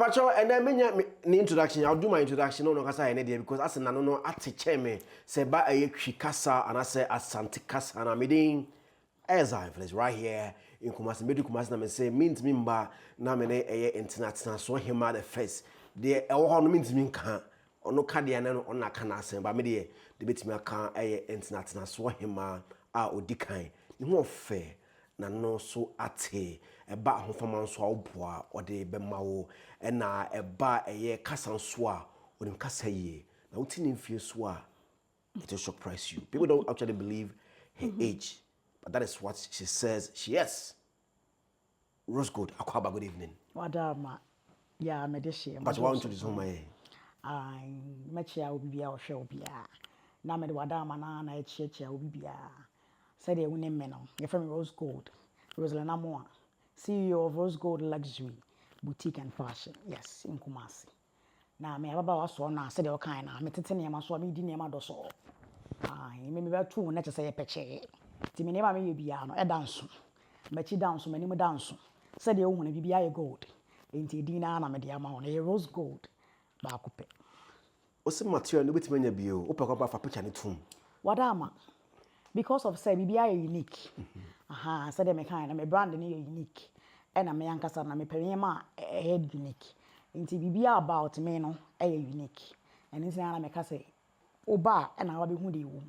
Pacho, and then me introduction. I'll do my introduction no kasa any day because as na no atiche me say ba ayetwi kasa and I say asante kasa na medin Zionfelix right here in Kumasi medu Kumasi na me say means me mba na me na international so hima the first de e wo ho no means me nka ono ka de na no ona ka na asem ba me de betimi aka international so hima a odikan ne ho fe na no so ate eba ahofama nso aboa ode bema wo na eba kasa nso a onim kasa yie na wotini mfie so a it will surprise you. People don't actually believe her age, but that is what she says she is. Rosegold, Akwaba, good evening. Wadama, yeah, medici. But why don't you do my I met you, will be our show. Now, med Wadama, and I church, will be said a winning men. You're from Rosegold, Rosalina Moore, CEO of Rosegold Luxury Boutique and Fashion. Yes, in Kumasi. Now, me about us one, I said, all kind of metting my swami dinner, my dosso. I may be two, not to say a peche. Timina may be a dance. But you dance, many more dance. Said the woman be a gold. Ain't it dinner and a medium a rose gold. Bakupe. What's the material no bit many bio, open up for picture it home? What am I? Because of say, be unique. Aha, said them a kind, I'm a brand new unique. And I'm a young cousin, I'm a perima, a head unique. Inti bibia about me no unique and it's na make say oba and I be hu dey wo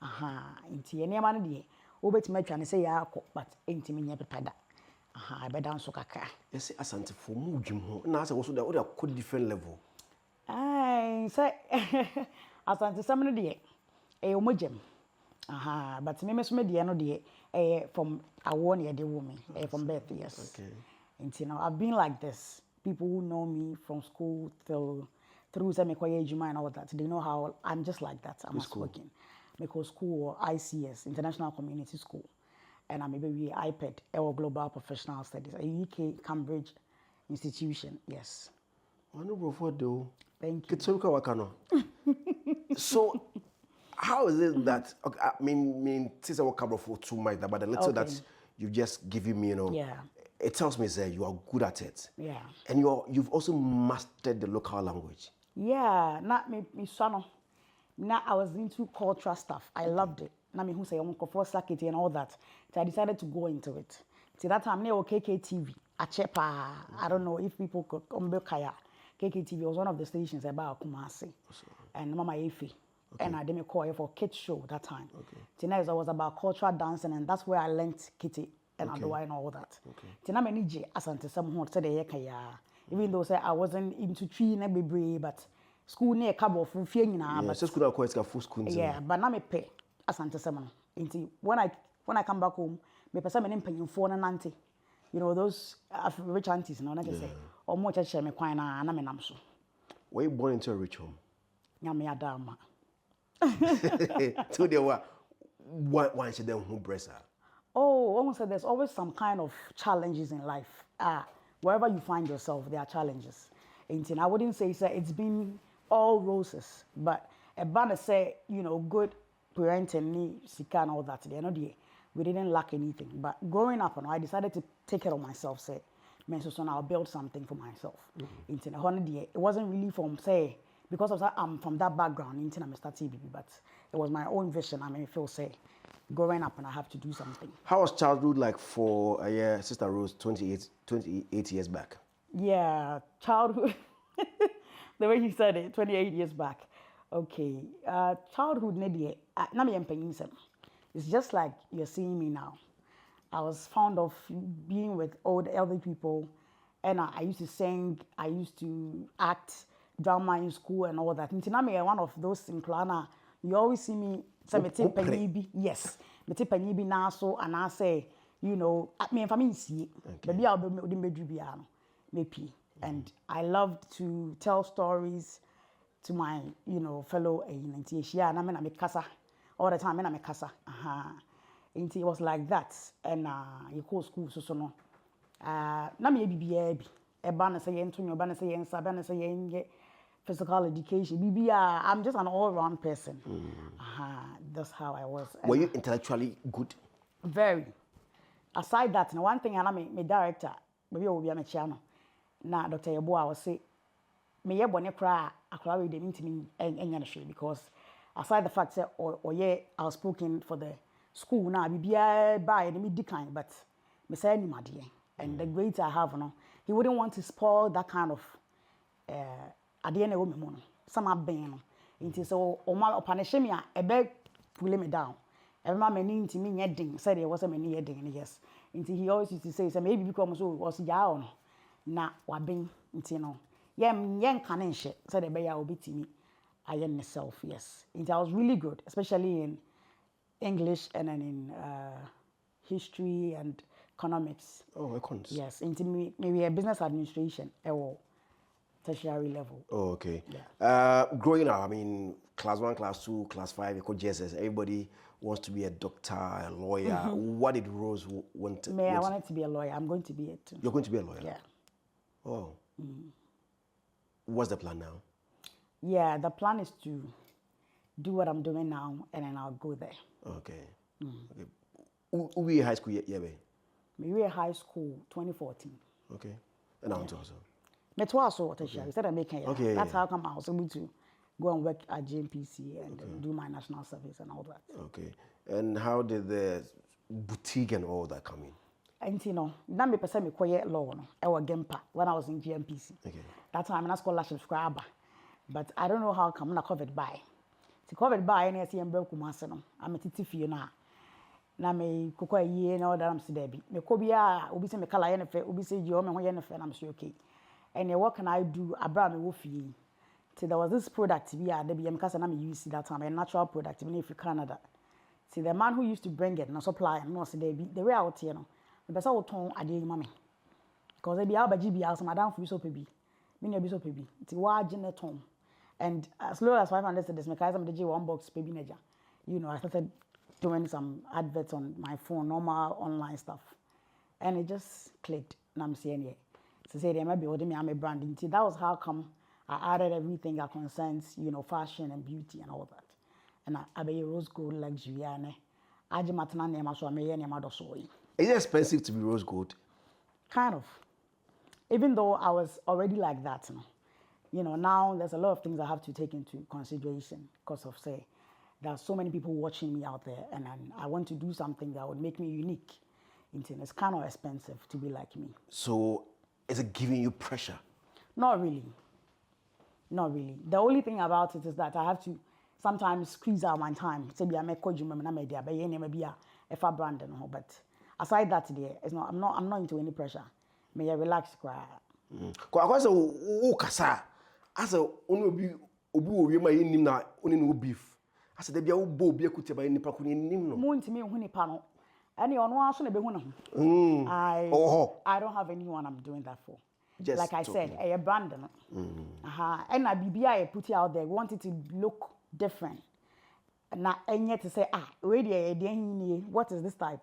aha inti ene ma no dey obetime twa ne say ya akọ but enti me nya pepada aha I be dan so kaka yes asante for mu dwum ho na say wo so da o da different level ai say asante sam no dey o mojem aha but me so me dey no dey from awon ye dey wo me from birth yes okay inti now I've been like this. People who know me from school through Semikoye Juma and all that, they know how I'm just like that. I'm working. Because school or ICS, International Community School, and I'm a baby iPad or Global Professional Studies, a UK Cambridge institution. Yes. I know, bro. Though. Thank you. So, how is it that? Okay, I mean, since I work for 2 months, but the little that you've just given me, you know. Yeah. It tells me that you are good at it. Yeah. And you've also mastered the local language. Yeah, not me son. Now I was into cultural stuff. I loved it. Now me who say I'm for sakiti and all that. So I decided to go into it. See that time near KKTV. Achepa. I don't know if people could come back here. KKTV was one of the stations about Kumasi. And Mama Efi. And I didn't call it for kids show that time. Okay. So I was about cultural dancing and that's where I learned kitty. And otherwise and all that. Tina me nije asante some ho said ye kaya. Even though say I wasn't into tree na bebre but school near cabo fu fie nyina but school na quite full school. Yeah, but na me pay asante some no. Inti when I come back home, me pesa me mpanyimfo na nante. You know those rich aunties no na say or mo cheche me kwan na me nam so. Were you born into a rich home? Nyame adama. To the one should then who breast her. Oh, almost said there's always some kind of challenges in life. Wherever you find yourself, there are challenges. And I wouldn't say it's been all roses, but a banner say, you know, good parenting, sika and all that. We didn't lack anything. But growing up, I decided to take care of myself. Say, so I'll build something for myself. It wasn't really from say because of that I'm from that background. I'm starting but it was my own vision. I mean, feel say. Growing up and I have to do something. How was childhood like for Sister Rose 28 years back? Yeah, childhood, the way you said it, 28 years back. Okay, childhood, it's just like you're seeing me now. I was fond of being with old elderly people and I used to sing, I used to act drama in school and all that. I'm one of those in Klana. You always see me yes, me now so and I say, you know, me and family see, maybe I'll be maybe. And I loved to tell stories to my, you know, fellow and I mean I'm casa all the time, and I'm a casa. It was like that, and you call school so no. Na me be a banner say Antonio, banner say Sabana say physical education. I'm just an all-round person. That's how I was. Were you intellectually good? Very. Aside that, one thing, I'm a director. Maybe I will be on a channel. na Dr. Yeboah was say me ye bone kra akra we dem ntimi enya no because aside the fact say or ye outspoken for the school na bibia buy me dikan but me say ni made and the grades I have no he wouldn't want to spoil that kind of ade na wo me mo no some aben no nti so o ma opanish me a ebe pull me down every man need ntimi nye den said there was a many ye den yes nti he always used to say maybe because so was ya no na waben nti no yen kan nhye said the be ya obetimi I am myself yes nti I was really good especially in English and then in history and economics. Oh, econs. Yes, into maybe a business administration or tertiary level. Oh, okay. Yeah. Growing up, I mean, class 1, class 2, class 5, you call GSS, everybody wants to be a doctor, a lawyer. What did Rose want to I wanted to be a lawyer. I'm going to be it too. You're going to be a lawyer? Yeah. Oh. What's the plan now? Yeah, the plan is to do what I'm doing now and then I'll go there. Okay. Okay. Who were you high school yeah, babe? We were high school 2014. Okay. And I'm also. Met also tertiary. Said I make it. Okay. That's how come I was able to go and work at GMPC and do my national service and all that. Okay. And how did the boutique and all that come in? And you know, that me person me quiet law no. I was Gempa when I was in GMPC. Okay. That time I scholarship scriber. But I don't know how come I covered by. To covered by any see and broke kumase no. I'm a titi fi na. Na me kokwa yie na order am se there bi. Me ko bia obi se me kala ye ne fe, obi se ji o me ho ye ne fe na I'm say okay. And what can I do abra me wo fie. See there was this product bi a there be am kasa na me use that time a natural product even if you Canada. See the man who used to bring it na supply no se there be the way out here no. Me be say wo ton ade yi ma me. Because they be abaji bi as madam fu so pe bi. Me na bi so pe bi. Ti wa age ne ton. And as low as 500 cedis, me carry some DJ one box baby neja. You know, I started doing some adverts on my phone, normal online stuff, and it just clicked. And I'm saying yeah, so say they might be holding me. I'm a branding. That was how come I added everything that concerns fashion and beauty and all that. And I be Rosegold luxury and I just matana name so I may name do so. Is it expensive to be Rosegold? Kind of. Even though I was already like that, now there's a lot of things I have to take into consideration because of, say, there are so many people watching me out there and I want to do something that would make me unique. It's kind of expensive to be like me. So is it giving you pressure? Not really. Not really. The only thing about it is that I have to sometimes squeeze out my time. Say, I make if I brand and but aside that, it's not. I'm not into any pressure. May I relax, cry. Because as a obi ma yenim na oni no beef. As the bia wo bo obi akuti ba nipa ko nim no. Mo ntimi hu nipa no. Any ono aso na be hu na ho. I don't have anyone I'm doing that for. Just like I said, a brand no. And na bibia I put it out there. We want it to look different. Na enye to say we dey what is this type?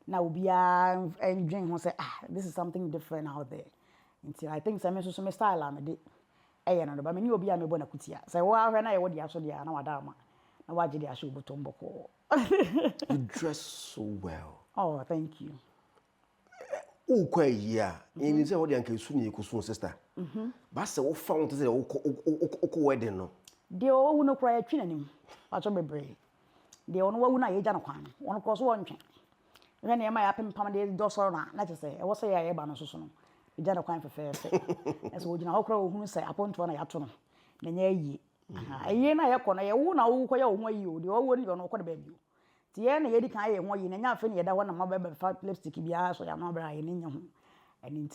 Now we are and drink who say this is something different out there. Until I think some style am dey no but me obi a me bona kutia. Say wa hwe na ye wo dia so dia na wadama. Na waje dia show bottom boko. You dress so well. Oh, thank you. Ukwa yia. In say wo dia nka su ni ekusu sister. Ba say wo found say wo wedding no. De o wu no kra atwi nanim. Acho bebre. De ono wa wu na ye ja no kwan. Ono ko so wontwe. When am I up in Pamade Dosor, not to say, I was say I ban so soon. You don't quite fair. As would you know, who say upon to an atono. Nay, a year I have a woman who quite you, the old one you know what baby. The end, Eddie Kai and one in nothing, that one of my baby fat lipstick be asked, so I'm not Brian in your home. And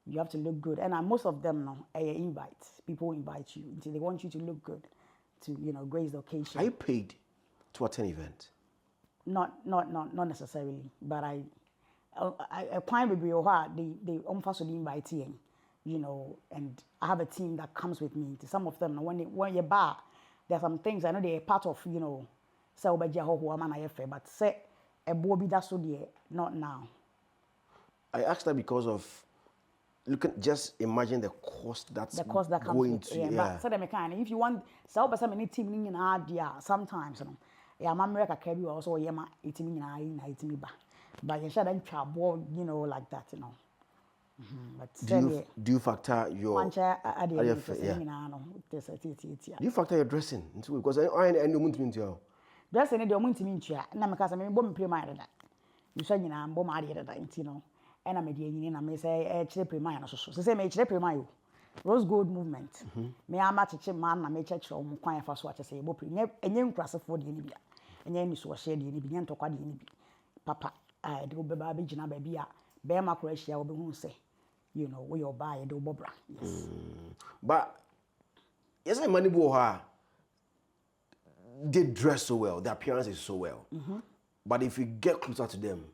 you have to look good. And most of them know a invite. People invite you until they want you to look good to, grace the occasion. Are you paid to attend event? Not necessarily, but I find maybe they also invite and I have a team that comes with me. To some of them, when you bar, there are some things I know they're part of, so but say a bobby that's so dear, not now. I asked that because of just imagine the cost that comes going to But so if you want so any team in sometimes yeah, my America can be also yema 18 na 18 ba. But you shouldn't trouble, like that, But do you factor your do you factor your dressing into it? Because I don't want to dressing the moment in chia, and I'm because I'm bomb prima. You say you know, bomb idea that intino, and I'm a dear in a may say a chip prima, so say make chip prima. Rosegold movement. Me a match man na me church or kwan fa so say bo pre enye nkrase for de ni bia enye ni so share de ni bi nyento kwa de ni bi papa de wo beba be gina ba bia be ma kora hia wo be hu say you know we your buy de wo bobra. Yes. But yes, money bo ha they dress so well, their appearance is so well. But if you get closer to them,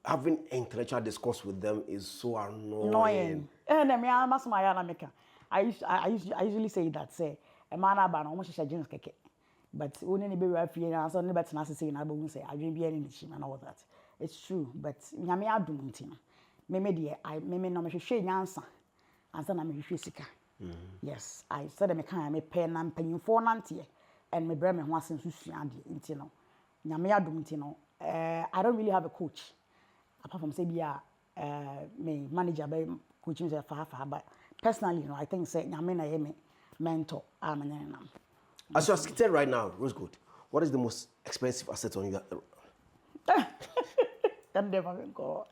having intellectual discourse with them is so annoying. And I usually say that say a man about almost jeans keke. But only be referee and so never to say na bo say I dream be any chim and all that. It's true, but nyame adum nti no. Me de I me no me hwehwe nyansa. Ansa na me hwehwe sika. Yes, I said me kan me pen na mpanyimfo nante and me bre me ho asen susua de nti no. Nyame adum nti no. I don't really have a coach. Apart from say me manager by coaching say far, but personally, you know, I think say nyame na ye me mentor am. As you are seated right now, Rosegold, what is the most expensive asset on you? That never been called.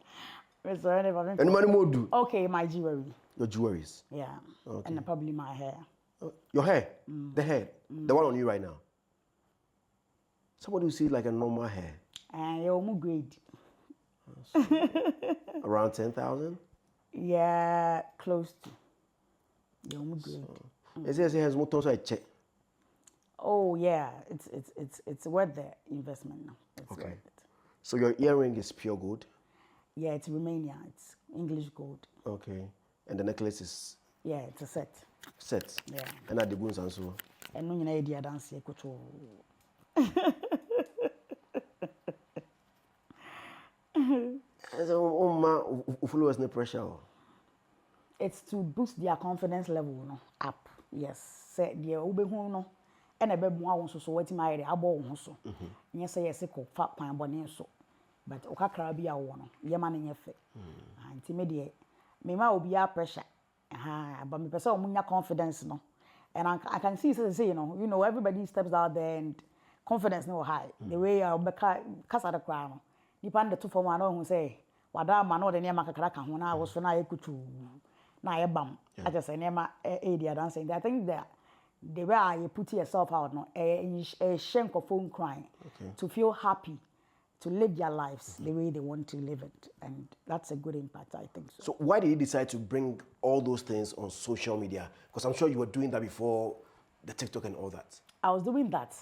Any money more do? Okay, my jewelry. Your jewelries? Yeah. Okay. And probably my hair. Your hair? The hair? The one on you right now? Somebody will see like a normal hair. You're more grade. Around 10,000? Yeah, close to. You're more grade. It says it has more tons I check. Oh yeah, it's worth the investment now. It's okay. Worth it. So your earring is pure gold? Yeah, it's Romania. It's English gold. Okay. And the necklace is? Yeah, it's a set. Set? Yeah. And at the boons and so? And when you know dance here, So, followers no pressure. It's to boost their confidence level up. Yes. Say the obehu no. And a baby one so what my abo so. Yes, say yes, fat pan bonnet so. But okakrabi a one, ye man in your face. Intimidate. Me ma will be a pressure. But me person munya confidence no. And I can see say you know everybody steps out there and confidence no high. The way I kasa the crown. Nipa de to form who say wada ma no de ne makakara ka ho na wo so na yekutu na yebam. I just say nema area dancing. I think that the way you put yourself out no a shank of phone crying to feel happy to live their lives the way they want to live it, and that's a good impact, I think. So why did you decide to bring all those things on social media? Because I'm sure you were doing that before the TikTok and all that. I was doing that,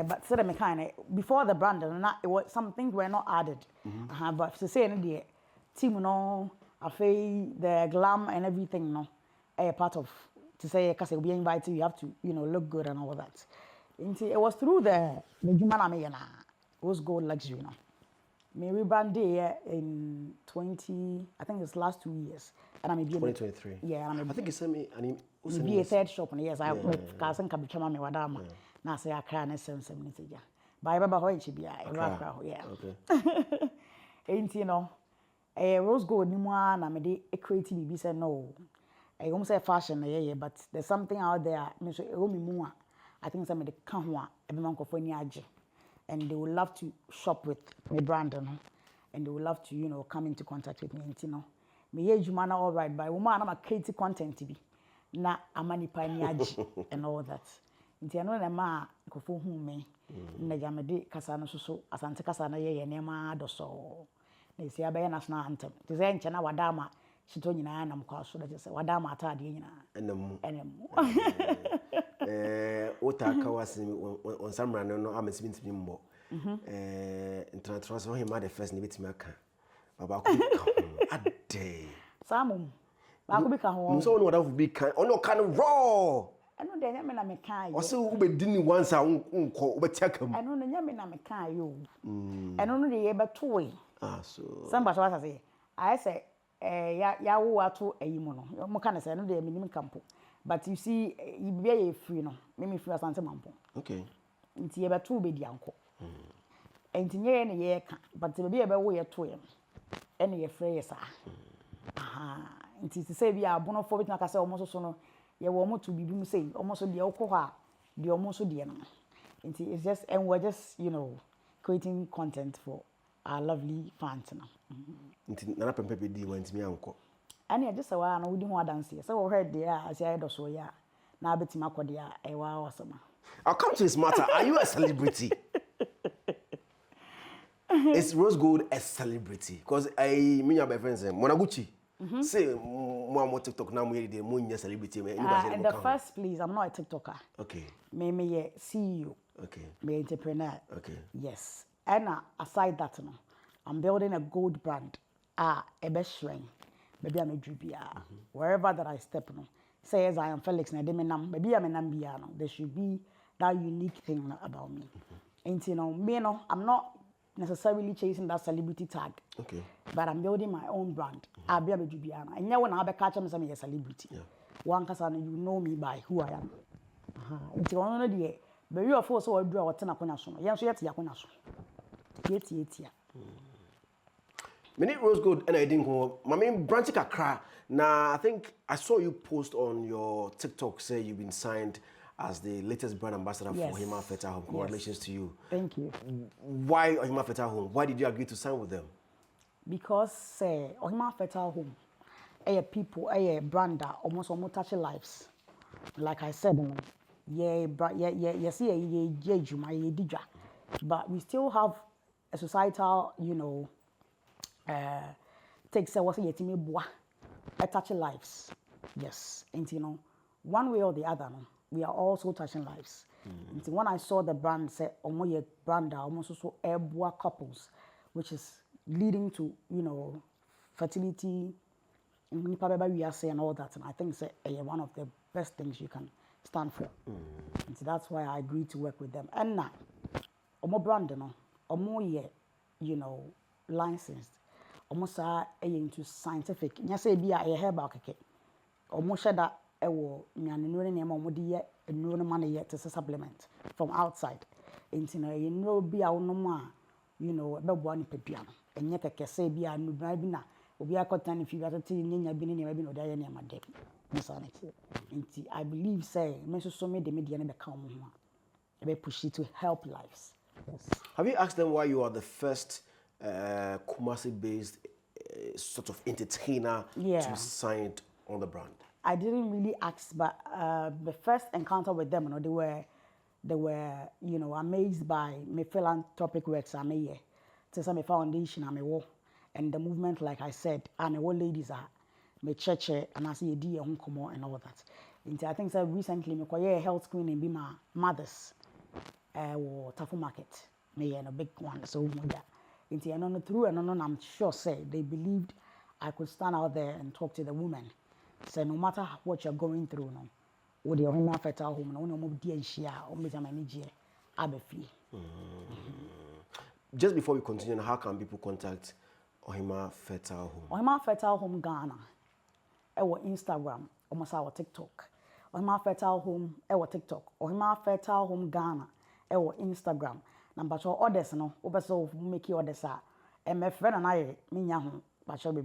but so the before the brand, it was some things were not added. But to say the team, the glam and everything, a part of. To say, because we invite you have to, look good and all that. It was through the Jumana Rosegold luxury, Me rebranded in 20, I think it's last 2 years, and I'm 2023. Yeah, I think you sent me an be a third shop, and yes, I with cousin Kabichama me wadama. Now say I can't send some message. But I remember how it should be. Yeah. Okay. Ain't a Rosegold ni mwa na me de creative be say no. I won't say fashion, but there's something out there. I think some of the canwa, everyone for and they would love to shop with me brand, and they would love to, come into contact with me. Me age man all right, but woman I'm a creative content to be. Na amani paniaji and all that. Inti ano na ma ko fo hu me. Na jamede kasa no so asante kasa na ye nema doso. Na isi abaye national anthem. Ti say nche na wadama shito nyina na mkwa so that say wadama atade nyina. Enemu. Otaka wasi on samra no amesi ntimi mbo. International so him the first ni bitimi aka. Baba ko ade. Samum. Ba ko bi ka ho. So no wadafu bi kan. Ono kan raw. Eno de nyame na me kan yo. O se wo be dini once a unko wo betiaka mu. Eno no nyame na me kan yo. Eno no de ye beto we. So. Somebody was say, I say ya wo ato ayimo no. Mo kan say eno de minim kampo. But you see you be free no. Me free asante mampo. Okay. Nti ye beto be di anko. Enti nye ne ye ka, but be be wo ye to ye. Ene ye free ye sa. It is to say we are born for it like I say almost so no ye wo to be say almost the alcohol the almost the no. It's just and we're just creating content for our lovely fans now. Nana pempe be di want me anko. And I just say wa na wodi ho dance so we heard there as I do so ya na betima kode a e wa awesome. I'll come to this matter. Are you a celebrity? Is Rosegold a celebrity? Because I mean your friends Monaguchi say more TikTok now we the more celebrity. In the first place, I'm not a TikToker. Okay. Me a CEO. Okay. Me entrepreneur. Okay. Yes. And aside that, I'm building a gold brand. A best shrine. Maybe I'm a dribia. Wherever that I step, say Zionfelix, maybe I'm a Nambiano. There should be that unique thing about me. And me I'm not necessarily chasing that celebrity tag. Okay. But I'm building my own brand. I'll be a Jubiana. And now when I catch them, I'm a celebrity. Yeah. One person, you know me by who I am. It's one of the but you are forced to do what Tanakonason. Yes, yet Yakonason. Yet. Many Rosegold and I didn't go. My main branch Accra. Now I think I saw you post on your TikTok say you've been signed as the latest brand ambassador for Ohima Feta Home. Congratulations to you. Thank you. Why Ohima Feta Home? Why did you agree to sign with them? Because Ohima Feta Home, people, brand that almost touch lives. Like I said, but we still have a societal, takes what's touching lives. Yes, and one way or the other, we are also touching lives. And when I saw the brand say brand almost also airborne couples, which is leading to fertility and all that, and I think it's one of the best things you can stand for. And so that's why I agreed to work with them. And now brand licensed almost into scientific say be a herbal cake almost that to supplement from outside into be a pepiano and yet I say be a new bribina or be a cotton if you got a teen I believe say so made the media never come push it to help lives. Yes. Have you asked them why you are the first Kumasi-based sort of entertainer to sign on the brand? I didn't really ask, but the first encounter with them, they were amazed by my philanthropic works. I'm here to some foundation. I'm a and the movement, like I said, I'm a ladies are my church and I see a dear home come and all that. And I think so recently, me a health screening be my mothers. Or Tafu Market, me and a big one, so through and on, I'm sure say they believed I could stand out there and talk to the women. Say no matter what you're going through, with your home at home, no more dear share, or Miss Amanigia, Abbey. Just before we continue, how can people contact Ohima Fertile Home? Ohima Fertile Home Ghana, our Instagram, almost our TikTok. Ohima Fertile Home, our TikTok. Ohima Fertile Home Ghana. Or Instagram. Number 2 orders so make your orders and my friend and I but shall be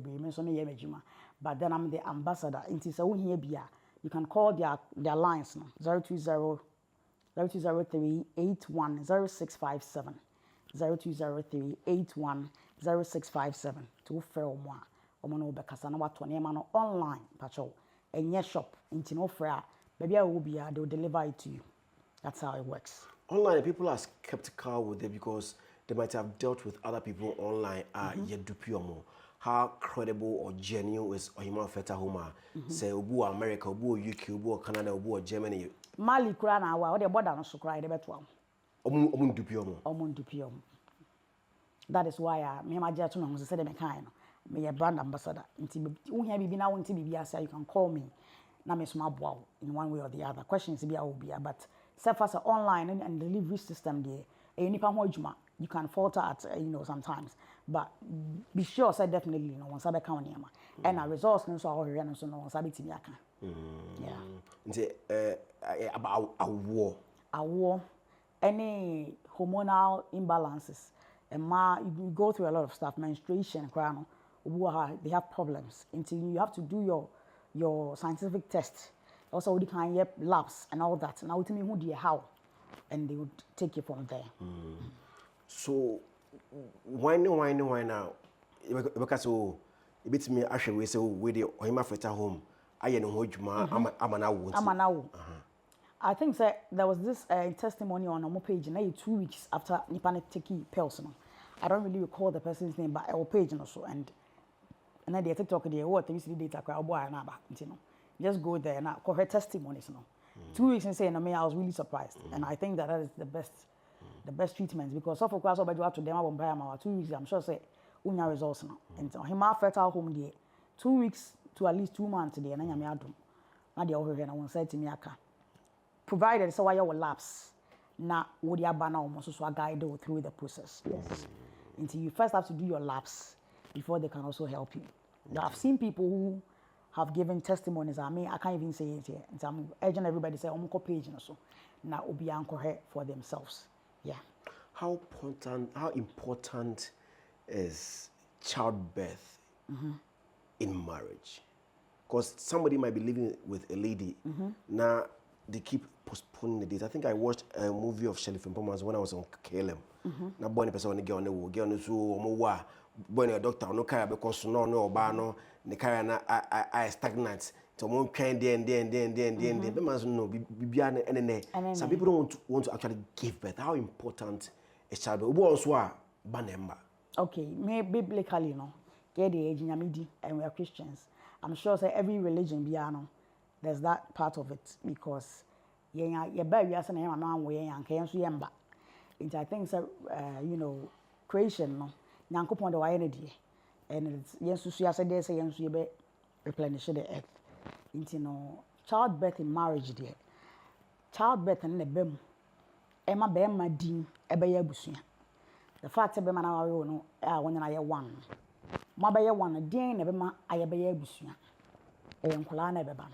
but then I'm the ambassador. It is a here beer. You can call their lines 0203810657 0203810657 to fair more bekasa na wato na no online patrol and shop into no fair baby I will be they will deliver it to you. That's how it works. Online, people are skeptical with it because they might have dealt with other people online. How credible or genuine is Ohima Feta Home? Say, Obu America, Obu UK, Obu Canada, Obu Germany. Mali Krana, or the border no so cry the better one. That is why me my gentleman was said, me a brand ambassador. You can call me. Na me small bow in one way or the other. Questions be will be but surface online and delivery system there. You can falter at sometimes, but be sure say definitely once I count him and a resource so once I be about a war. Any hormonal imbalances and you go through a lot of stuff, menstruation, crown, they have problems. Until you have to do your scientific test. Also, we can have labs and all that. Now, tell me who do how, and they would take you from there. So, why now? Because so, a bit me actually we say we the him after home. I know who Juma Amana. I think there was this testimony on our page, and 2 weeks after Nipane Teki pills. I don't really recall the person's name, but our page and also and then the TikTok there what you see data crowd boy and just go there and call her testimonies. 2 weeks and saying, I was really surprised, and I think that is the best treatment because so for class over you have to them about buy 2 weeks. I'm sure say unya results now, and so him fertile home there 2 weeks to at least 2 months there, and I'm adum. Now they over here and I want say to me aka. Provided so why your labs na would ya banner almost so guide you through the process. Yes. Until you first have to do your labs before they can also help you. Now, I've seen people who have given testimonies. I can't even say it here. And I'm urging everybody to say, I'm page and so now will be anchor for themselves. Yeah. How important is childbirth in marriage? Because somebody might be living with a lady now. They keep postponing the date. I think I watched a movie of Shelley Performance when I was on Celeb. Now, born person get on the wall, get on the zoo, born a doctor, no care because no bano, the car na I stagnant. So one kind then. The man no be and some people don't want to actually give birth. How important is childbirth? Who also banemba? Okay, maybe biblically, get the age in and we are Christians. I'm sure say every religion biano. There's that part of it because you baby as an man way and can see yamba. I think so, creation no. Nyanko pon the energy and it's yes to see as they say yes you be replenish the earth. Childbirth in marriage there. Childbirth and the bem. Emma bem din ebeye busuya. The fact be man na no when I one. Ma be one din na be ma ayebeye busuya. Nkola na be ba.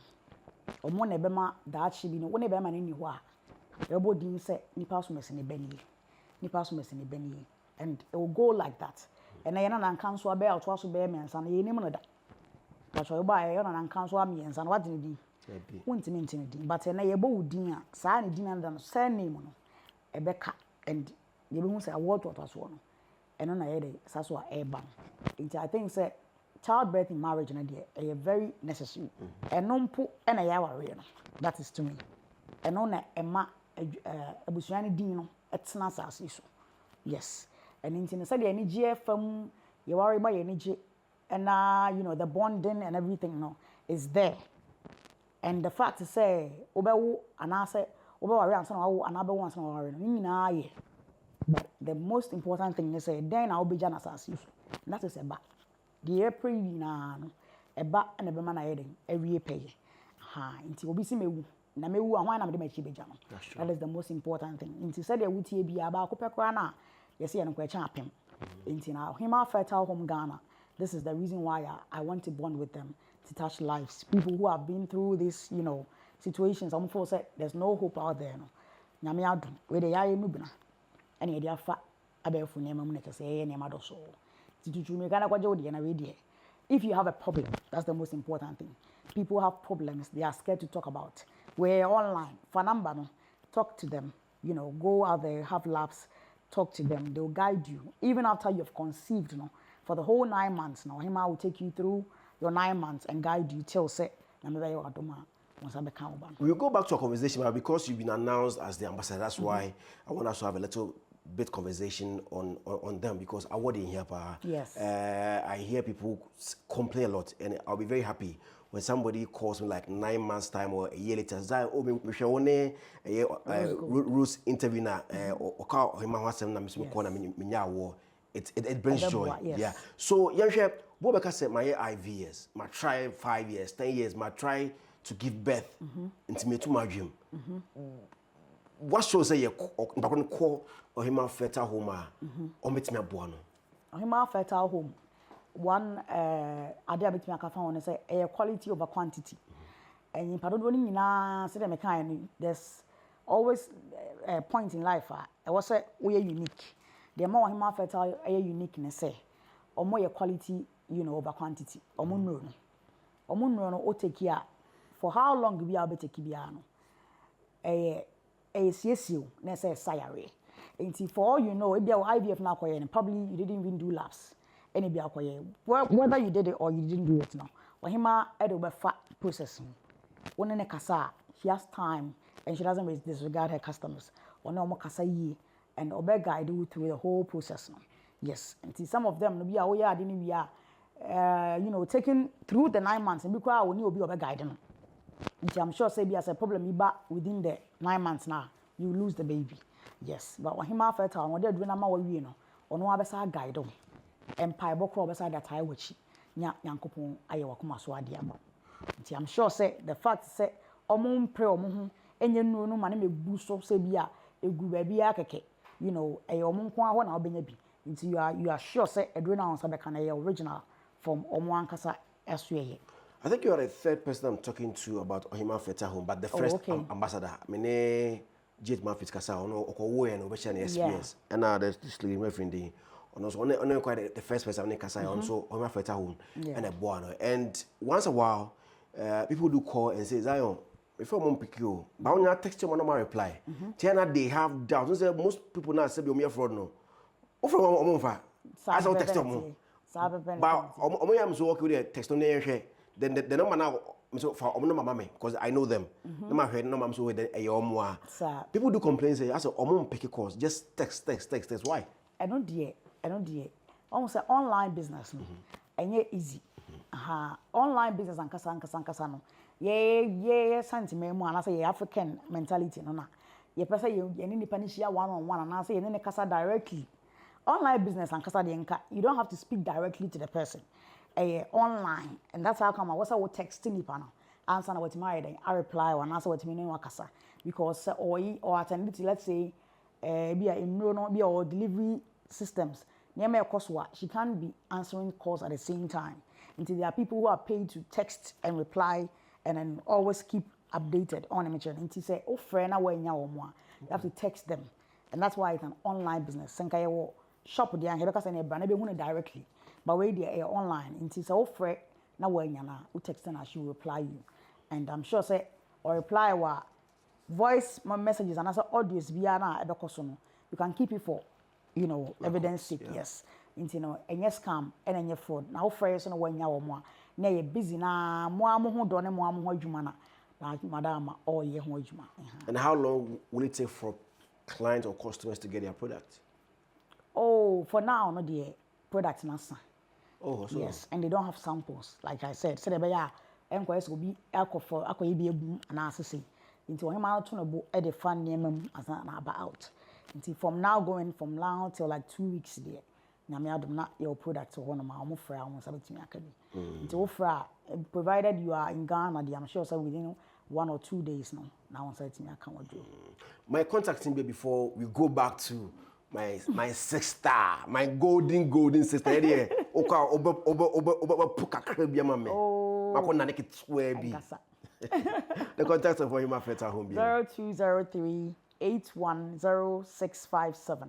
Omo na be ma da chi bi no wo na be ma ni ho a ebo din say nipa so mese ne bani and it will go like that and na na nkan so be out so be mensa na ye nim no da but so ba ye na nkan so amiensa na wade ne din wontimi ntimi din but na ye bo wudin a saa ne din na da no say name no ebeka and ye be hu say award to so no eno na ye de sa so a eba I think say childbirth in marriage na dey very necessary eno mpo na ya ware no that is to me eno na ema abusuani din no etna asase so yes and in say the energy fam you worry about energy and the bonding and everything is there and the fact to say obewo anase obewo ansa na wo anabe wo ansa na worry no nyina ye but the most important thing is say then na obeja na asase so that is eba the april na no eba na be ma na ye den awie peye nti obi si mewu na mewu ahwan na me de ma chi beja no that is the most important thing nti say the wutie bia ba akopekora na yes ye no kwacha apem nti na hima fertile home Ghana this is the reason why I want to bond with them to touch lives people who have been through this situations some folks say there's no hope out there no nyame adom we de yaye nu bina ene ye de afa abefu nema mu ne kase ye nema do so titutu me Ghana kwaje odi na we de if you have a problem that's the most important thing people have problems they are scared to talk about we're online for number no talk to them go out there have labs talk to them they'll guide you even after you've conceived for the whole 9 months him will take you through your 9 months and guide you till say we'll go back to our conversation but because you've been announced as the ambassador that's why I want us to have a little bit conversation on them because I wasn't here yes I hear people complain a lot and I'll be very happy when somebody calls me like 9 months time or a year later Rose interview na it brings joy yes. Yeah so what say my IVs my try 5 years 10 years my try to give birth into me to my dream what shows say you call or him fertile home or meet me aboa no him fertile home one idea between aka fa won say quality over quantity and in padodo ni nyina say dem kan there's always a point in life I was say we are unique the more him fertile unique ne say or more quality over quantity. Omunro no o take care for how long we are take care no. CSU na say sayare. And for all you know, if your IVF na koye and probably you didn't even do labs. Any be akoye. Whether you did it or you didn't do it now. Ohima edo be fat processing. One in a kasa, she has time and she doesn't disregard her customers. Or no more kasa ye and obe guide you through the whole process now. Yes, and some of them no be oh yeah, didn't be taken through the 9 months and because when you be obe guide them. I'm sure say be as a problem you within the 9 months now, you lose the baby. Yes, but when him after time when they do na ma we no, ono abesa guide them. Empire bokro obesa that I wichi. Nya yankopon aye wakoma so ade aba. I'm sure say the fact say omo mpre omo ho enye nuru no ma na mebu so say bia egu ba bia keke omo nko aho na obenya bi nti you are sure say edru na on sabe kana original from omo ankasa esoye. I think you are the third person I'm talking to about Ohima Feta Home, but the first ambassador mene Jade Mafis kasa ono okowo en obecha na experience and now there's this lady my friend dey ono so ono quite the first person I'm kasa on so Ohima Feta Home and a boy and once a while people do call and say Zion before mom pick you but when you text them no reply Tiana they have doubts say most people now say be o fraud no o from omo fa as I text them but omo yam so work with the text on there then the number now so for omo number mama because I know them number head number so with the people do complain say as omo pick calls just text why I don't dear almost say online business and easy online business and kasa no yeah sentiment mu and say African mentality no na ye pesa ye ni nipa ni share one on one and say ye ni kasa directly online business and kasa de nka you don't have to speak directly to the person online and that's how come I was texting nipa no answer na what my then I reply or answer what me no kasa because or attend to let's say be a no be or delivery systems near me cost what she can't be answering calls at the same time until there are people who are paid to text and reply and then always keep updated on image until say oh friend na when you have to text them and that's why it's an online business senka ye shop there and because say brand be hu directly but we dey online until say oh friend na when you na who text and she will reply you and I'm sure say or reply wa voice messages and also audios bia na e be koso no you can keep it for evidence sake yes into enye scam and enye fraud na wo frɛ so no wanya wo mo na ye busy na mo ho do ne mo ho adwuma na madam all ye ho adwuma. And how long will it take for clients or customers to get their product? Oh, for now no the product na sa. Oh, so yes, and they don't have samples like I said so they be ya enquest will be alcohol akoye bi egum na asese into him out to no bo e de fan name as na about until from now till like 2 weeks there. Nyame adom na your product ho no ma omo fra ho sabetimi aka bi nti wo fra provided you are in Ghana I'm sure so within 1 or 2 days no na won sabetimi aka wodo my contacting be before we go back to my sister my golden sister there oka oba puka krabia mame makona ne kitwe bi the contact of Ohima Feta Home 0203 810657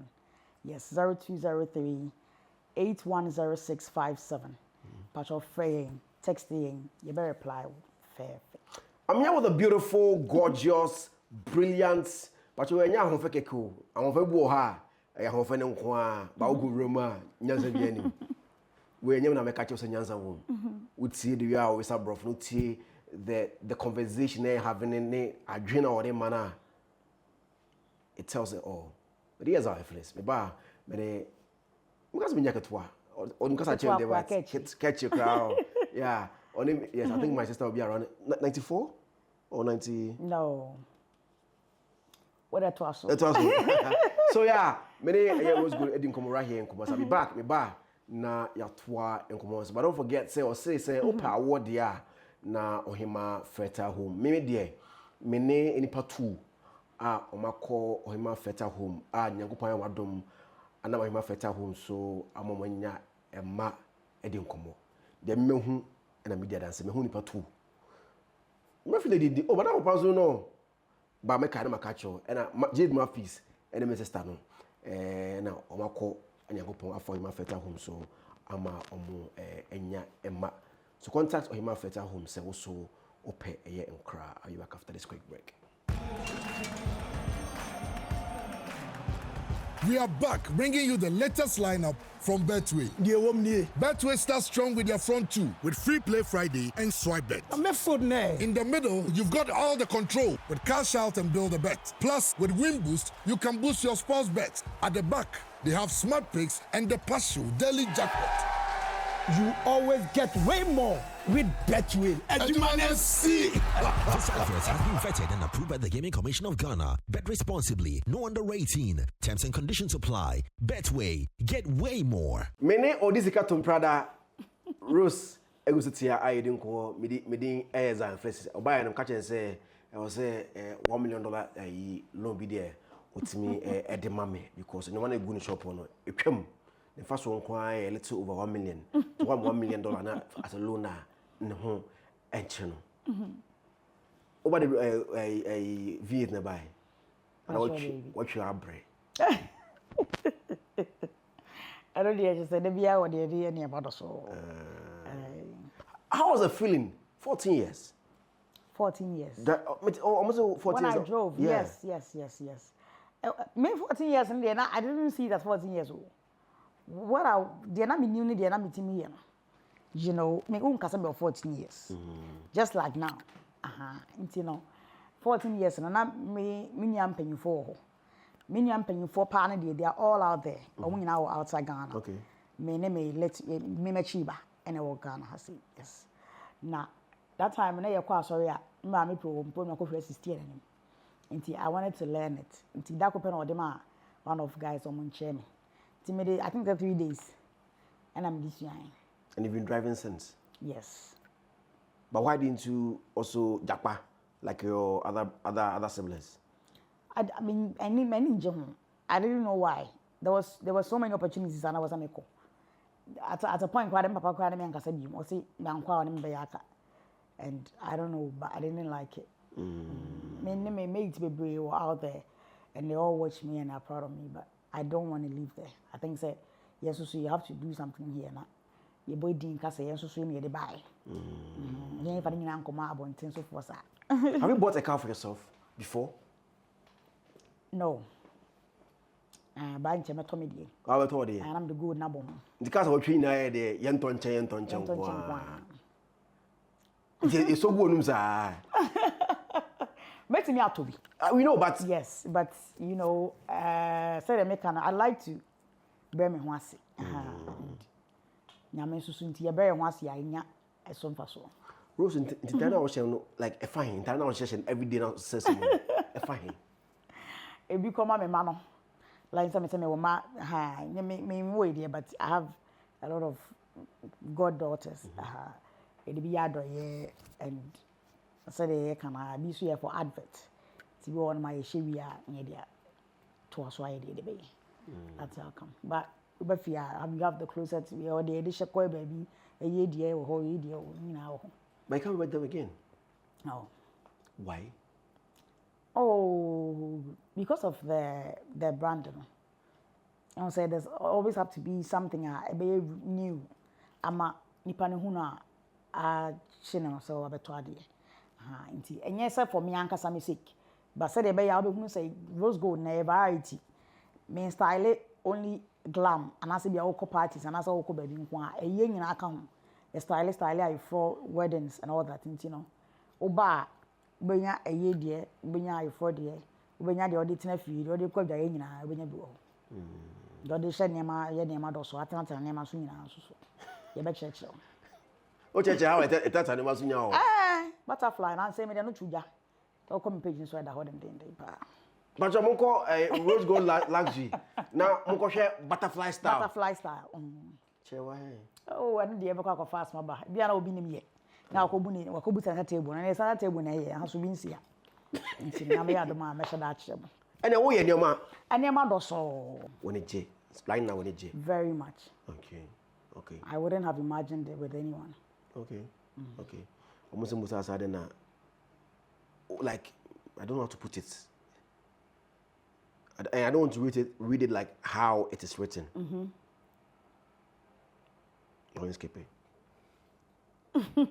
yes 0203 810657 Pacho fraying texting you better reply fair. I'm here with a beautiful gorgeous brilliant Pacho enya ahofeke ko ahofebu wo ha ya ahofe ne nko a ba ogu roma nyanza bi anim we enyem na meka che nyanza wo utie de wi a we sabrof no tie the conversation they having in adwena or mana it tells it all. But here's Zionfelix. Me ba me because me nyaketwa on because I change the words catch your crowd. Yeah. On him, yes, I think my sister will be around 94 or 90. No. What that was. So yeah, many was good edin come right here in Kumasi. Me back na yatwa in Kumasi. But don't forget say opa award there na Ohima Feta Home. Me there. Me ne enipa 2 omako Ohima Feta Home nyankopon wadom ana Ohima Feta Home so amomanya emma edin komo de mehu na media dance mehu nipa 2 me feel the but that was no ba me ka na makacho na Jade Mafis and my sister no na omako nyankopon afọ Ohima Feta Home so ama omo enya emma. So contact Ohima Fertile Home say also ope eye nkra. Are you back after this quick break? We are back, bringing you the latest lineup from Betway. Betway starts strong with their front two, with Free Play Friday and Swipe Bet. In the middle, you've got all the control with Cash Out and Build a Bet. Plus, with Win Boost, you can boost your sports bets. At the back, they have Smart Picks and the Partial Daily Jackpot. You always get way more with Betway. And you might see. This advert has been vetted and approved by the Gaming Commission of Ghana. Bet responsibly. No under 18. Terms and conditions apply. Betway. Get way more. Mene odisika tumprada Rose egusitia ayedin ko midi Zionfelix. Oba ya nkache say I was say $1 million loan be there utimi ede mame because no one egu ni shop no etwam. The first one a little over $1 million. $1 million na as a loan na ho enche no. Over the V8 na buy. And what you abre. I don't know, just said the beer or the idea near about so. How was the feeling? 14 years. 14 years. That, almost 14 when years. I drove, yeah. yes. Me 14 years and then I didn't see that 14 years old. What I did not mean you need to me, you know, me own case about 14 years. Just like now. You know, 14 years and I'm me am paying for. Me am paying for partner they are all out there. Only now outside Ghana. Okay. Me let me chiba and I work Ghana has yes. Now that time when I quite sorry, me pro my co 16 and I wanted to learn it. Until that open or them one of guys on chair me. I think that 3 days, and I'm this young. And you've been driving since? Yes. But why didn't you also japa like your other siblings? I mean, I need many John. I didn't know why. There were so many opportunities, and I was a meko. At a point, Papa cried me and said, "You must see Bayaka," and I don't know, but I didn't like it. Many mates be brave out there, and they all watch me and are proud of me, but I don't want to live there. I think say yes, so you have to do something here now. Your boy didn't say yes, so you need buy. If I didn't come out about so forth. Have you bought a car for yourself before? No. Buying Tommy. I will tell you. And I'm the good nabom. The cars are between the Yenton. It's so good, sir. Makes me out to be. We know, but yes, but you know, say the I like to bear me once. Nyame susu nti ye bear once ya nya eso mfa so. Rose internal ocean like a fine internal ocean every day now says a fine. E bi come me ma no. Like say me ma me way there, but I have a lot of goddaughters. It be adoye and I said they can be so for advert. To be on my shivia media to us why they be. That's how come. But if you have the closet or the edition koi baby, a year dear or whole year, you know. But I can't read them again. No. Why? Oh, because of the brand. I say there's always have to be something be new. Ama nipa ne huna chine so abetwade. And yes, for me, Uncle music. But said, I say Rosegold na variety. Me style it only glam, and I say be all parties, and I say all baby. A year in account, a style I for weddings and all that, you know. Oba, benya a year dear, benya for dear, benya the auditing fee, the audio called the yen, benya do. The shed nema, yenema doso, Atlanta, nema swing, so. You bet church. Oh, church, how that's an emotion. Butterfly, and I say me no chuja. I'll come pages so I hold them day. But you moko Rosegold luxury. Now moko share butterfly style. Butterfly style. Che why? Oh, I need the ever call fast my bar. Be an old beanie me. Now ko buni wa ko buta na table na esa na table na here. Haso bi nsia. Nti na me adoma measure that chebo. And then wo ye nioma? Aniema do so. When it J. Explain now when it J. Very much. Okay. I wouldn't have imagined it with anyone. Okay. Almost Musa said na like I don't know how to put it. I don't want to read it like how it is written. skipping.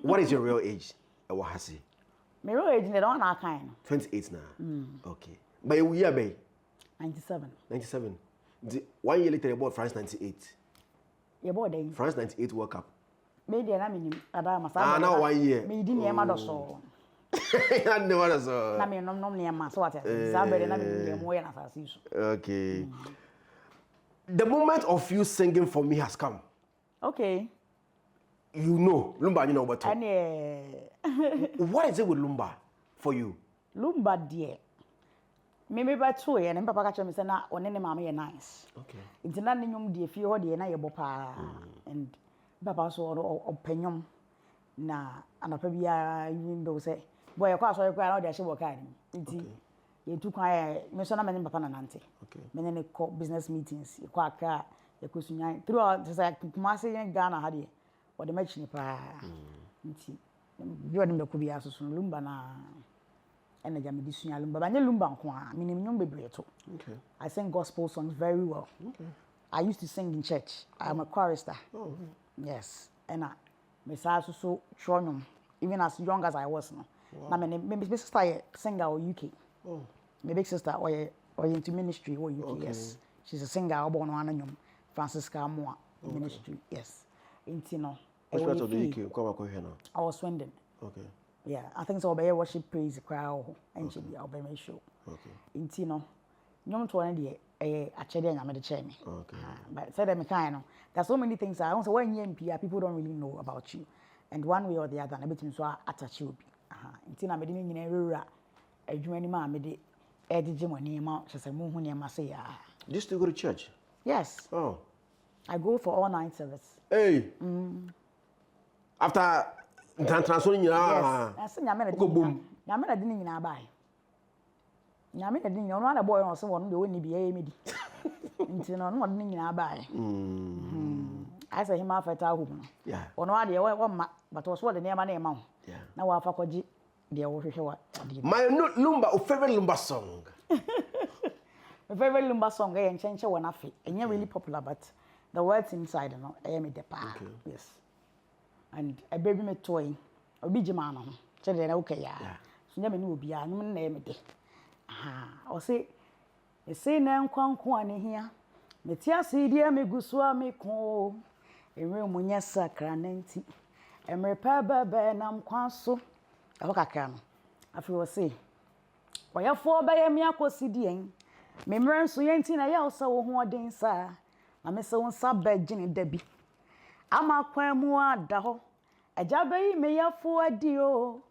What is your real age? Wahasi. My real age, they don't know kind. 28 now. Okay. But you year, babe? 97. 97. 1 year later, you bought France 98. You bought them. France 98 World Cup. Maybe I mean, now 1 year. Me didn't hear my so. I know what I saw. I mean, no near my so what I said. Okay. The moment of you singing for me has come. Okay. You know, Lumba, you know what? What is it with Lumba for you? Lumba, dear. Maybe by 2 and Papa catch me say na onene mama ye nice. Okay. It's not nyum de fie ho de na ye bopa and Papa so opinion na anapa bia even though say boy kwa so kwa na de ahye boka ni. Nti ye tu kwa me so na me Papa na nante. Okay. Me ne ko business meetings ye kwa aka ye kosunyan throughout say kuma say Ghana ha de o de match ni pa. Nti bi o de me ko bia so Lumba na and I am a lumba, but I lumba kwa. Meaning nyum bebre to. Okay. I sing gospel songs very well. Okay. I used to sing in church. I am a chorister. Oh. Yes. And me sa so chronum. Even as young as I was no. Na me sister singer or UK. Oh. My big sister or into ministry or UK. Okay. Yes. She's a singer or born one nyum. Francisca Moa ministry. Yes. Into no. Which part of the UK? Come on, here now. I was Swindon. Okay. Yeah, I think so. Be worship praise crowd and she be my show. Okay. Inti no, nyom to one dey achede nyame de che me. Okay. But say them kind no. There's so many things I want to when you people don't really know about you, and one way or the other, na betim so attach you. Inti na me de nyina rura adwuma ni ma me de edije money ma chese mu hu ne ma say ya. Do you still go to church? Yes. Oh. I go for all night service. Hey. After transferring you yes. I say nyame na de. Nyame na de nyina bai. Nyame na de nyina no na boy no so won de woni bia ye medi. Nti no no de nyina bai. I say him afeta hu no. Yeah. Ono ade ye wo ma but so de nema na e ma ho. Yeah. Na wa afa kwaji de wo hwehwe wa. My lumba, favorite lumba song. My favorite lumba song e enchenche wona fe. Enye really popular but the words inside no e me de pa. Yes. And a baby me toy obi jima no che de na okay ya so nya me ni obi a nyum na e me de o se e se na nkwanko ane hia me ti ase di me guso a me ko enwe mu nya sakra nanti emre pa baba na nkwanso e ho kakra no afi o se oyafo ba ye me akosi di en me mre nso ye nti na ya o sa wo ho odin sa na me se won sa ba gini da bi ama kwan mu ada ho ajabe me yafo adio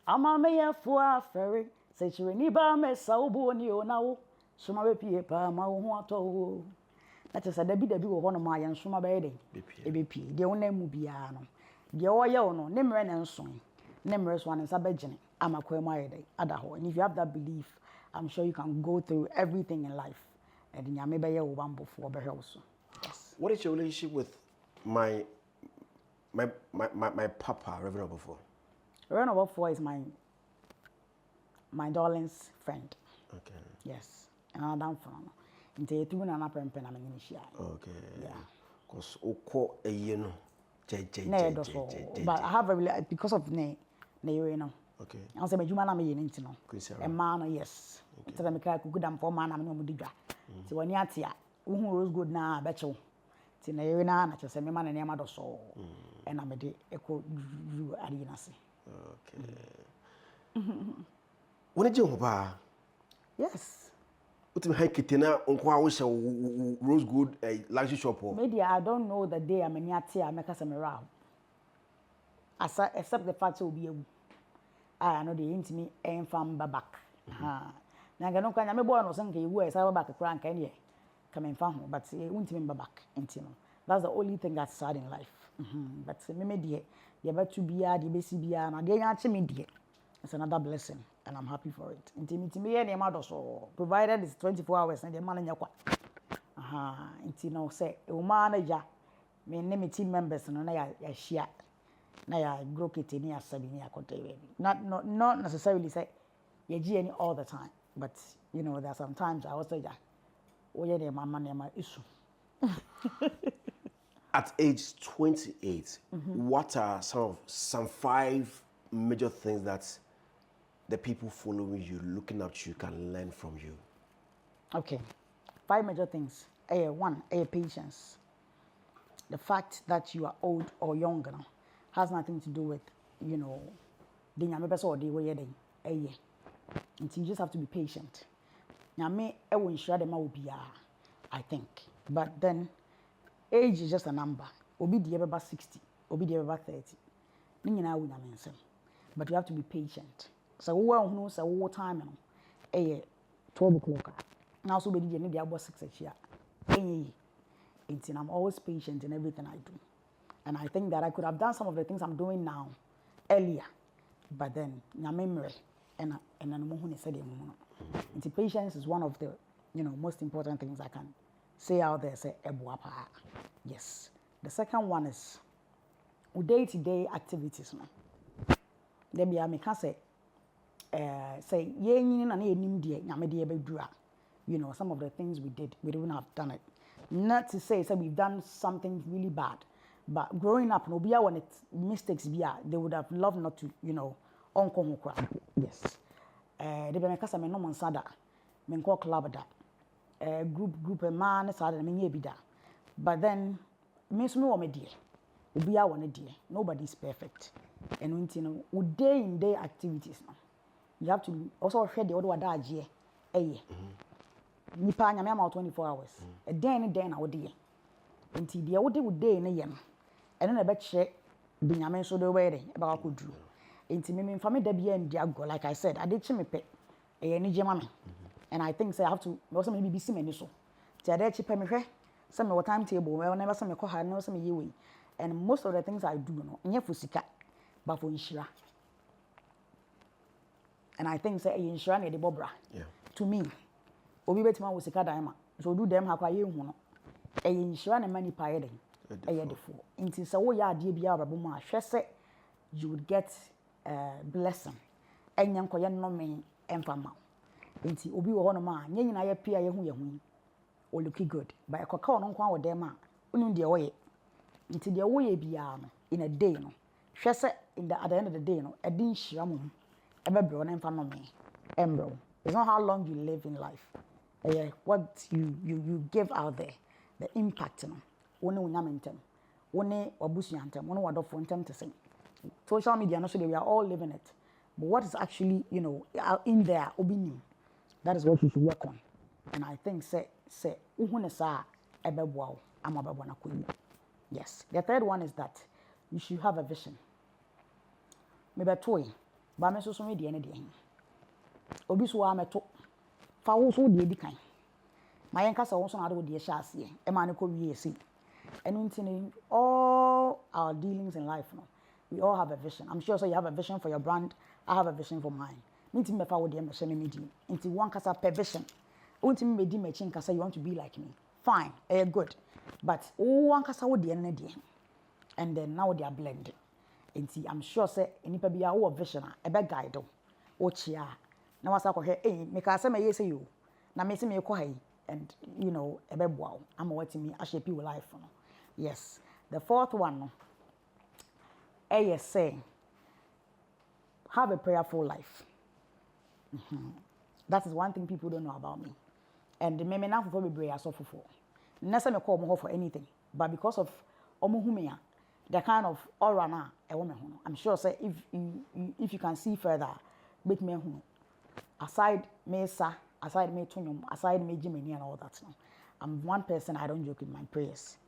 ama me yafo afere se chire ni ba me sa obo ni o na wo soma be pie pa ma wo ho ato wo na te sa da bi wo ho no ma ye nsoma ba ye de e be pie de wona mu bia no de wo ye wo no ne mre ne nson ne mre so an sa ba gine ama kwan mu aye de ada ho and if you have that belief I'm sure you can go through everything in life and nyame be ye wo bambofo be hwe so. Yes. What is your relationship with my papa, Reverend Obofo? Reverend Obofo is my darling's friend. Okay. Yes. And I'm down from into two and a pempen I'm in okay. Yeah. Because Oko a year but I have a because of ne no. Okay. I say my juma na me yin ntino. A man yes. Tell me ka kuku dam for man na me no mudidwa. Ti wani atia. Wo hu Rosegold na becho. Ti na yere na na chese me man na nema do so. And I'm a day echo arena. Okay. When did you go? Yes. What me Kitina unko wish Rosegold luxury shop? Maybe I don't know the day I'm in Yatia, make us a mirror. Except the fact will be I know the intimate and from back. Nanga can me boy no sanke you is our back a crank any coming from, but it won't remember back. That's the only thing that's sad in life. But me dear, the about to be a the BCBA and again me dear. It's another blessing and I'm happy for it. Intimate me any amount so provided it's 24 hours and the man in your qua. Intino say a manager me name team members no na ya share na ya grow kit ni asabi ni akote not necessarily say ye GN all the time, but you know there are sometimes I also ja oye de mama ne ma issue. At age 28, what are some 5 major things that the people following you, looking up to you, can learn from you? Okay, 5 major things. One, patience. The fact that you are old or young now has nothing to do with, you know, the nyame or the way they you just have to be patient. Nyame won't share them out, I think. But then, age is just a number. Obi di about 60, obi di about 30. But you have to be patient. So who knows what time 12 o'clock. Now so be the about 6 years. I'm always patient in everything I do. And I think that I could have done some of the things I'm doing now earlier. But then memory and patience is one of the most important things I can say out there. Say yes. The second one is day-to-day activities. Then be I can say some of the things we did, we wouldn't have done it. Not to say we've done something really bad, but growing up, when it's mistakes, they would have loved not to, yes. They be make no man sada, men call club da, group a man sada me be da. But then, me dear, one dear. Nobody's perfect, and day in day activities. You have to also share the other day, nipa nyame ama 24 hours a day ne day na wo de enti de wo de wo day ne ye no ene na be kire de nyame so de we de e ba ko duru enti me mfa da bia ndi ago like I said I dey chi me pe e ye ne je ma me and I think say I have to also maybe be see me so ti ade chi pe me hwe say me what timetable we never say me ko ha no say me ye we and most of the things I do no nye for sika but for inshira and I think say inshira na de bobra to me obi betima wo sika dan ma so do dem ha kwa ye hu no e inshira na mani pa ye den e ye defo nti se wo ya ade bia ababo mu a hwe se you would get blessing enya nkoye no me emfama nti obi wo ho no ma nya nyina ye pia ye hu o look good but e koka no nkwa wo dem a unu de wo ye nti de wo ye bia no in a day no hwe se at the end of the day no e din hira mo e be bro na emfama me embro. It's not how long you live in life. What you give out there, the impact. One unyamentem, one obusiantem, one wadofontem to say. Social media, no, so we are all living it. But what is actually, in there, obinim. That is what you should work on. And I think say uhunesa ebebwao amababwana kwenye. Yes. The third one is that you should have a vision. Maybe toy, but me social media any obi so ameto fa wo so de edikan mayen kasa wo so na de de hya ase e ma ne ko wie ese enu ntini all our dealings in life no we all have a vision. I'm sure so you have a vision for your brand, I have a vision for mine. Nti me fa wo de me hye me medi nti one kasa per vision untimi medi me chin kasa you want to be like me fine good but one kasa wo de ne de and then now they are blended nti I'm sure say enipa bia wo vision a be guide o chia na wasa ko he me ka say me yesi you na me say me ko hai and ebe boa am what me ashape your life no. Yes. The fourth one no say have a prayerful life. That is one thing people don't know about me. And me now for be prayer so for na say me call mo for anything but because of omohumia the kind of aura na e wo me ho no I'm sure say if you can see further make me ho aside me aside me tunyum aside me jimeni and all that no I'm one person I don't joke with my prayers.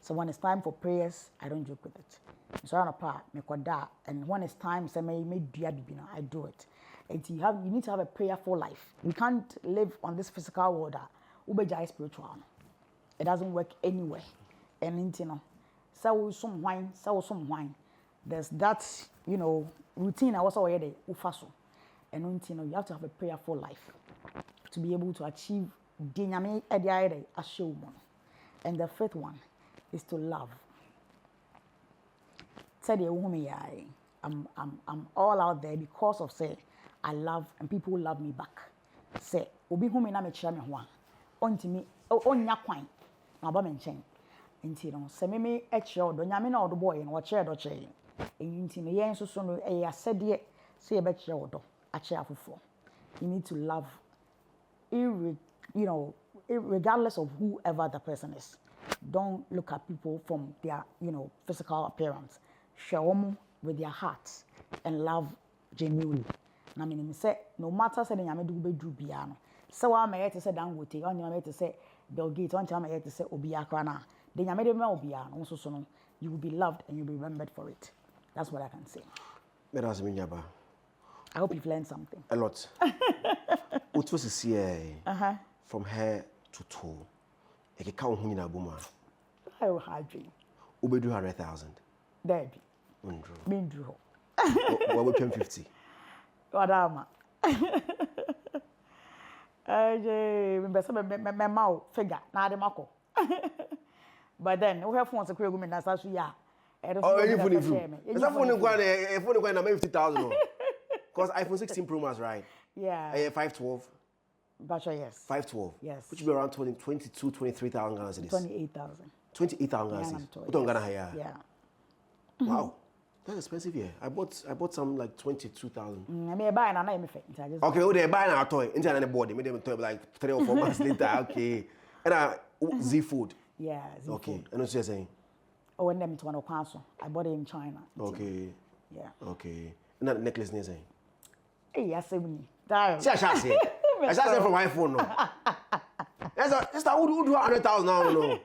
So when it's time for prayers I don't joke with it. So on a part me koda and when it's time say me dua bibina I do it. And you need to have a prayerful life. You can't live on this physical world ubeja spiritual. It doesn't work anywhere. And so some wine. There's that routine I was already ufaso. And you have to have a prayerful life to be able to achieve dinyame ediaide ashomo. And the fifth one is to love. Said I'm all out there because of say I love and people love me back. Say obi hu me na me kire me ho a ontimi onya kwan na ba me nchen Inti no se me eche do nyame na odo boy no che do che inti me yen so no e asede se ye be che odo ache afofo. You need to love regardless of whoever the person is. Don't look at people from their physical appearance. Share them with their hearts and love genuinely. Na me say no matter say nyame do be do bia no se wa ma yete say Dangote on nyame yete say Bill Gates on nyame yete say obi akra na the nyame de ma obi no so no you will be loved and you will be remembered for it. That's what I can say. I hope you've learned something. A lot. What was this year? From hair to toe. I can count who in Abuma. I will have dream. Ube do 100,000. There be. Mindru. What we 50? Wadama. Me mau figure na de mako. But then we have phones to create women that's actually oh, you phone through. Is that phone na 50,000? Because iPhone 16 Pro Max, right? Yeah. 512. Gotcha, yes. 512. Yes. Which will be around 22, 23,000 Ghana cedis. 28,000. 28,000 Ghana cedis. What on Ghana here? Yeah. Wow. That's expensive here. I bought some like 22,000. I may buy and I may fit. Okay, oh, they buy a toy. Into another body. Made them toy like 3 or 4 months later. Okay. And Z food. Yeah. Z okay. Food. And what you're saying? Oh, and them to one council. I bought it in China. Okay. Yeah. Okay. And that necklace near saying? Hey, I say we. I shall say. I shall say from my phone. No. That's how would do 100,000 now. No.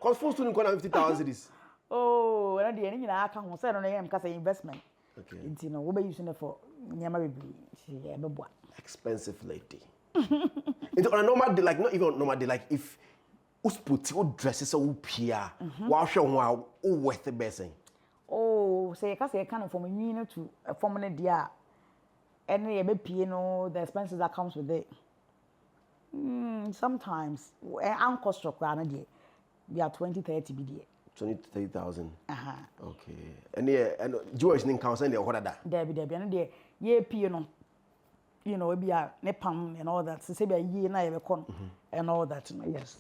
Cause full student can 50,000 cedis. Oh, and the end, I can't say on AM because investment. Okay. It's we'll be using it for Nyama baby. Expensive lady. It's on a normal day, like not even normal day, like if usput or dresses so pia, wow, show wow, worth the best. Oh, say because I kind of from a to a formula dia. Any a the expenses that comes with it. Sometimes I'm cost structure we are 20-30 BD. 20,000. Okay. And yeah, and Jewish name council and the order. Debbie, and the ye be a nepam and all that. So say be a year and I have a con and all that. Yes.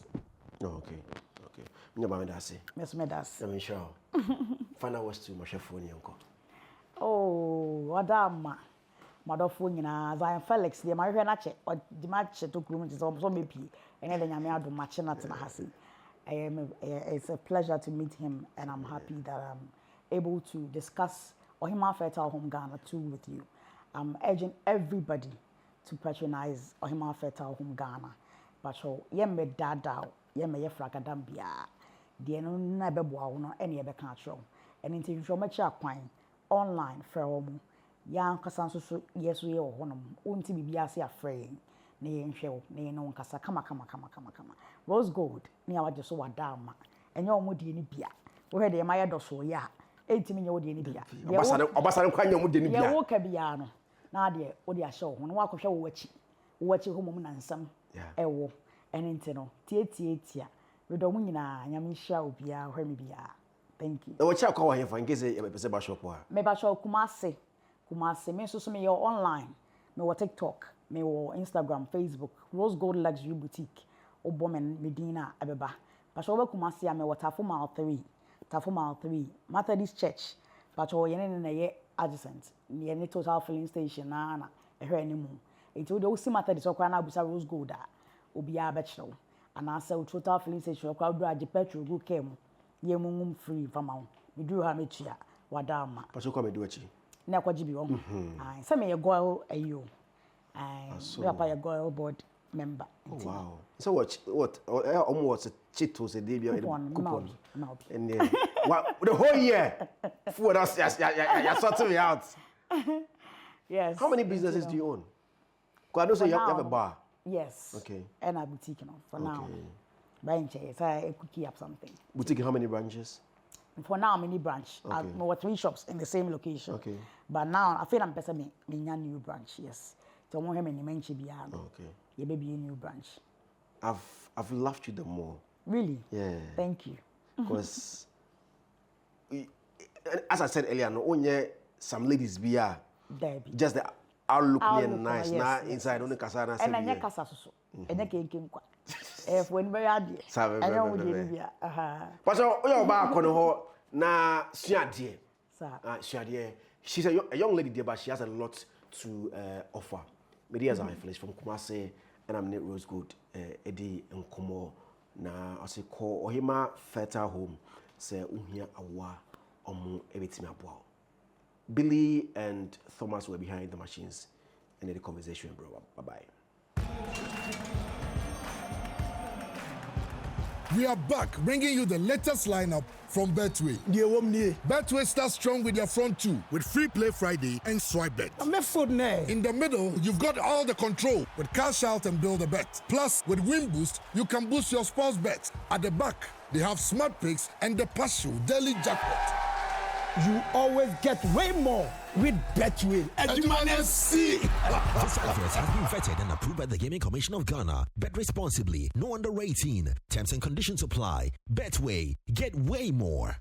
Okay. Okay. Never that's it. Yes, me that's. I'm sure. Final was to my chef for you. Oh, madam. Madofo nyina Zionfelix the marry na che or the match to groom is also maybe and then nyame ado match na tena hase. It's a pleasure to meet him and I'm happy that I'm able to discuss Ohima Fertile Home Ghana too with you. I'm urging everybody to patronize Ohima Fertile Home Ghana. But so yemme dada yemme ye fragadam bia de no na beboa no ene ye beka atro. And into information akwan online frɛ mu ya nkasa nso so yeso ye wo honom onti bibia se afrɛ na ye nhwɛ wo na ye no nkasa kama Rosegold ni awaje so wadama enye omo de ni bia wo hwɛ de ma ye dɔso ya entimi nye wo de ni bia obasare kwanya mu de ni bia ye wo ka bia no na de wo de ahye wo ho na wakɔhwɛ wo wachi ho mom na nsam ɛwo ɛne nti no tie redɔ mu nyina nyame hia obia hwɛ me bia. Thank you. What you call here in case you have a shop? Me bashop Kumasi. Me so me online. Me wo TikTok. Me wo Instagram, Facebook. Rosegold Luxury Boutique. Obomen Medina Abeba. Bashop Kumasi me wo Tafo Mile 3. Methodist Church. Bashop yene na ye adjacent. Yene Total Filling Station na ehwe animu. Enti wo de wo si Methodist okwa na abusa Rosegold a obi a bechrew. Ana say Total Filling Station okwa do age petrol go kem. Ye mungum free vama me do ha metua wadama pa so come do achi na kwaji bi wo ai say me ye go ayo ai we apa ye go board member. Oh, wow. So what almost Cheetos a day coupon and the whole year for us you sorting me out. Yes. How many businesses do you own? Because I know say you have a bar. Yes. Okay. And a boutique for now. Branch, so I could keep up something. Boutique, how many branches? For now, many branch. Okay. I have 3 shops in the same location. Okay. But now, I feel I'm better me new branch. Yes. So I want him in mention beyond. Okay. You baby a new branch. I've loved you the more. Really? Yeah. Thank you. Because, as I said earlier, no only some ladies be Debbie. just the outlook Outlook, nice. yes, Na yes, inside only kasa na and anya kasa so anya kenkem kwa for anybody ade anya wo de bia but so you ba akono ho na suade sir suade she's a young lady there, but she has a lot to offer. Me as Zionfelix from Kumasi, and I'm near Rosegold Eddie Nkomo na ose call ohima fertile home say uhia awa omo ebetimi aboa. Billy and Thomas were behind the machines and the conversation, bro. Bye-bye. We are back, bringing you the latest lineup from Betway. Betway starts strong with their front two, with Free Play Friday and Swipe Bet. In the middle, you've got all the control with Cash Out and Build a Bet. Plus, with Win Boost, you can boost your sports bets. At the back, they have Smart Picks and the Partial Daily Jackpot. You always get way more with Betway. This advert has been vetted and approved by the Gaming Commission of Ghana. Bet responsibly. No under 18. Terms and conditions apply. Betway. Get way more.